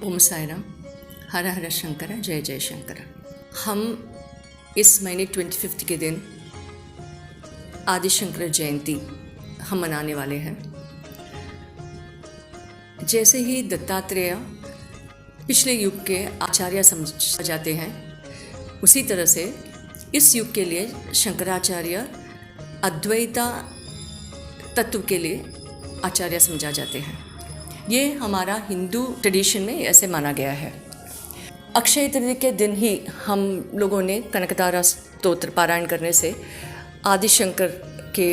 ओम साई राम। हर हर शंकर, जय जय शंकर। हम इस महीने 25 के दिन आदि शंकर जयंती हम मनाने वाले हैं। जैसे ही दत्तात्रेय पिछले युग के आचार्य समझ जाते हैं, उसी तरह से इस युग के लिए शंकराचार्य अद्वैता तत्व के लिए आचार्य समझा जाते हैं। ये हमारा हिंदू ट्रेडिशन में ऐसे माना गया है। अक्षय तृतीया के दिन ही हम लोगों ने कनकधारा स्तोत्र पारायण करने से आदि शंकर के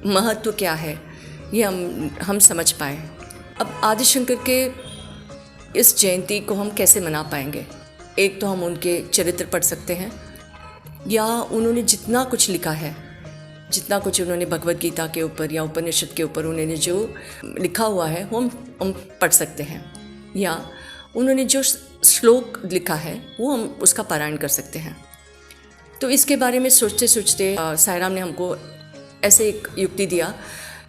महत्व क्या है ये हम समझ पाए। अब आदि शंकर के इस जयंती को हम कैसे मना पाएंगे? एक तो हम उनके चरित्र पढ़ सकते हैं, या उन्होंने जितना कुछ लिखा है, जितना कुछ उन्होंने भगवद गीता के ऊपर या उपनिषद के ऊपर उन्होंने जो लिखा हुआ है वो हम पढ़ सकते हैं, या उन्होंने जो श्लोक लिखा है वो हम उसका पारायण कर सकते हैं। तो इसके बारे में सोचते सोचते साई राम ने हमको ऐसे एक युक्ति दिया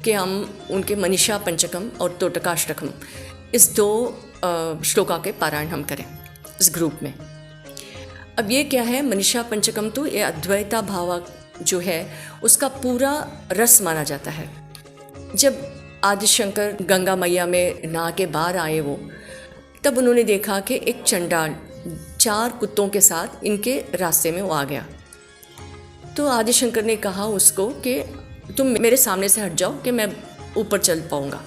कि हम उनके मनीषा पंचकम और तोटकाष्टकम इस दो श्लोका के पारायण हम करें इस ग्रुप में। अब ये क्या है? मनीषा पंचकम तो ये अद्वैता भाव जो है उसका पूरा रस माना जाता है। जब आदि शंकर गंगा मैया में नहा के बाहर आए वो, तब उन्होंने देखा कि एक चंडाल 4 कुत्तों के साथ इनके रास्ते में वो आ गया। तो आदि शंकर ने कहा उसको कि तुम मेरे सामने से हट जाओ कि मैं ऊपर चल पाऊँगा।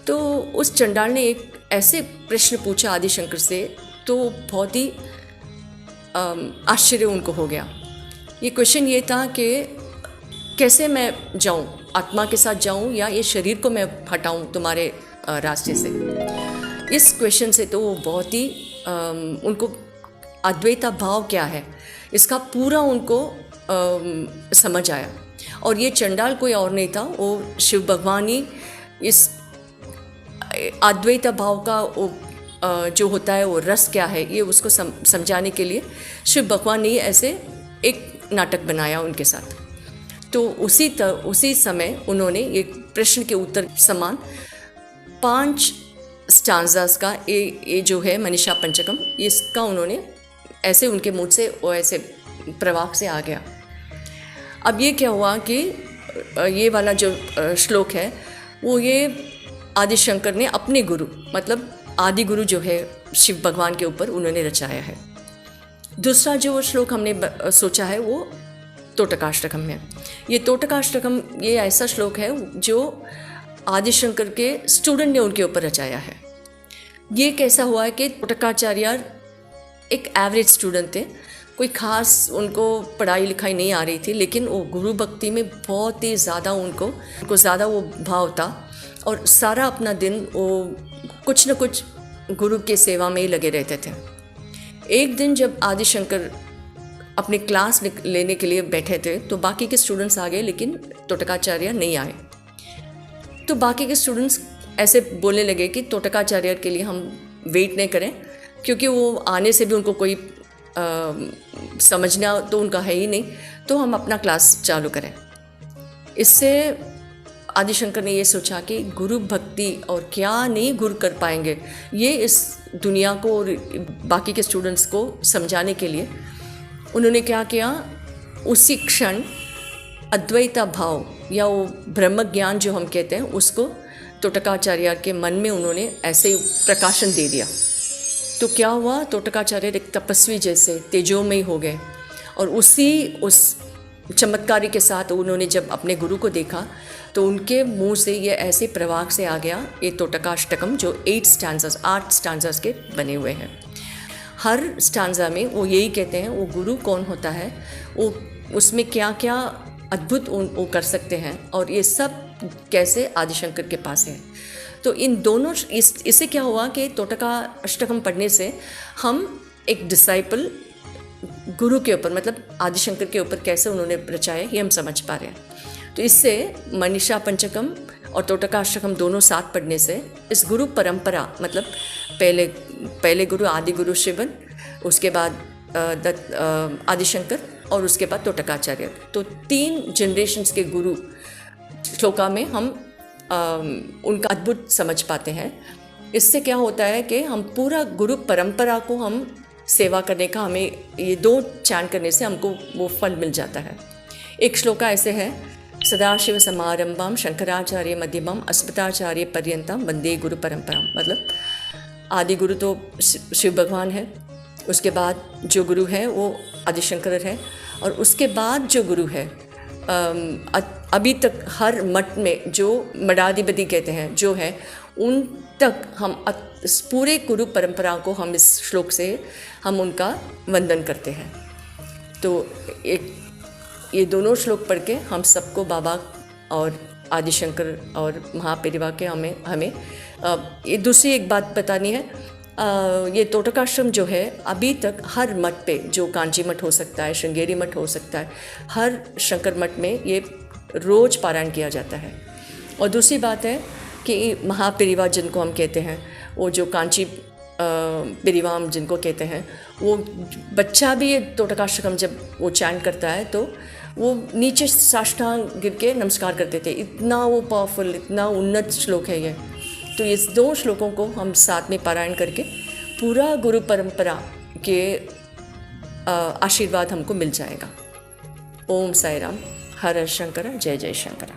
तो उस चंडाल ने एक ऐसे प्रश्न पूछा आदि शंकर से, तो बहुत ही आश्चर्य उनको हो गया। ये क्वेश्चन ये था कि कैसे मैं जाऊं, आत्मा के साथ जाऊं या ये शरीर को मैं हटाऊं तुम्हारे रास्ते से। इस क्वेश्चन से तो वो बहुत ही उनको अद्वैता भाव क्या है इसका पूरा उनको समझ आया। और ये चंडाल कोई और नहीं था, वो शिव भगवान ही इस अद्वैता भाव का जो होता है वो रस क्या है ये उसको समझाने के लिए शिव भगवान ने ऐसे एक नाटक बनाया उनके साथ। तो उसी समय उन्होंने एक प्रश्न के उत्तर समान 5 स्टांजास का ये जो है मनीषा पंचकम, इसका उन्होंने ऐसे उनके मुँह से वो ऐसे प्रवाह से आ गया। अब ये क्या हुआ कि ये वाला जो श्लोक है वो ये आदि शंकर ने अपने गुरु मतलब आदि गुरु जो है शिव भगवान के ऊपर उन्होंने रचाया है। दूसरा जो श्लोक हमने सोचा है वो तोटकाष्टकम है। ये तोटकाष्टकम ये ऐसा श्लोक है जो आदि शंकर के स्टूडेंट ने उनके ऊपर रचाया है। ये कैसा हुआ है कि तोटकाचार्य एक एवरेज स्टूडेंट थे, कोई ख़ास उनको पढ़ाई लिखाई नहीं आ रही थी, लेकिन वो गुरु भक्ति में बहुत ही ज़्यादा उनको ज़्यादा वो भाव था और सारा अपना दिन वो कुछ न कुछ गुरु के सेवा में ही लगे रहते थे। एक दिन जब आदि शंकर अपने क्लास लेने के लिए बैठे थे तो बाकी के स्टूडेंट्स आ गए, लेकिन तोटकाचार्य नहीं आए। तो बाकी के स्टूडेंट्स ऐसे बोलने लगे कि तोटकाचार्य के लिए हम वेट नहीं करें, क्योंकि वो आने से भी उनको कोई समझना तो उनका है ही नहीं, तो हम अपना क्लास चालू करें। इससे आदि शंकर ने ये सोचा कि गुरु भक्ति और क्या नहीं गुरु कर पाएंगे, ये इस दुनिया को और बाकी के स्टूडेंट्स को समझाने के लिए उन्होंने क्या किया, उसी क्षण अद्वैता भाव या वो ब्रह्म ज्ञान जो हम कहते हैं उसको तोटकाचार्य के मन में उन्होंने ऐसे ही प्रकाशन दे दिया। तो क्या हुआ, तोटकाचार्य एक तपस्वी जैसे तेजोमय हो गए। और उस चमत्कारी के साथ उन्होंने जब अपने गुरु को देखा तो उनके मुंह से ये ऐसे प्रवाह से आ गया ये तोटकाष्टकम, जो 8 स्टांजास के बने हुए हैं। हर स्टांजा में वो यही कहते हैं वो गुरु कौन होता है, वो उसमें क्या क्या अद्भुत वो कर सकते हैं, और ये सब कैसे आदि शंकर के पास है। तो इन दोनों इससे क्या हुआ कि तोटकाष्टकम पढ़ने से हम एक डिसाइपल गुरु के ऊपर मतलब आदि शंकर के ऊपर कैसे उन्होंने रचाया ये हम समझ पा रहे हैं। तो इससे मनीषा पंचकम और तोटकाष्टकम दोनों साथ पढ़ने से इस गुरु परंपरा मतलब पहले गुरु आदि गुरु शिवन, उसके बाद आदि शंकर और उसके बाद तोटकाचार्य, तो 3 जनरेशन्स के गुरु श्लोका में हम उनका अद्भुत समझ पाते हैं। इससे क्या होता है कि हम पूरा गुरु परंपरा को हम सेवा करने का, हमें ये 2 चैंट करने से हमको वो फल मिल जाता है। एक श्लोका ऐसे है, सदाशिव समारंभम शंकराचार्य मध्यमम अस्मदाचार्य पर्यंतम वंदे गुरु परंपराम। मतलब आदि गुरु तो शिव भगवान है, उसके बाद जो गुरु है वो आदिशंकर है, और उसके बाद जो गुरु है अभी तक हर मठ में जो मठाधिपति कहते हैं जो है, उन तक हम इस पूरे गुरु परंपरा को हम इस श्लोक से हम उनका वंदन करते हैं। तो ये दोनों श्लोक पढ़ के हम सबको बाबा और आदिशंकर और महापेरिवा के हमें ये दूसरी एक बात बतानी है। ये तोटकाश्रम जो है अभी तक हर मठ पे, जो कांची मठ हो सकता है, श्रृंगेरी मठ हो सकता है, हर शंकर मठ में ये रोज़ पारायण किया जाता है। और दूसरी बात है कि महापेरिवा जिनको हम कहते हैं, वो जो कांची पेरिवाम जिनको कहते हैं, वो बच्चा भी ये तोटकाश्रम जब वो चैंट करता है तो वो नीचे साष्टांग गिर के नमस्कार करते थे। इतना वो पावरफुल, इतना उन्नत श्लोक है ये। तो इस 2 श्लोकों को हम साथ में पारायण करके पूरा गुरु परंपरा के आशीर्वाद हमको मिल जाएगा। ओम साई राम, हर हर शंकर, जय जय शंकर।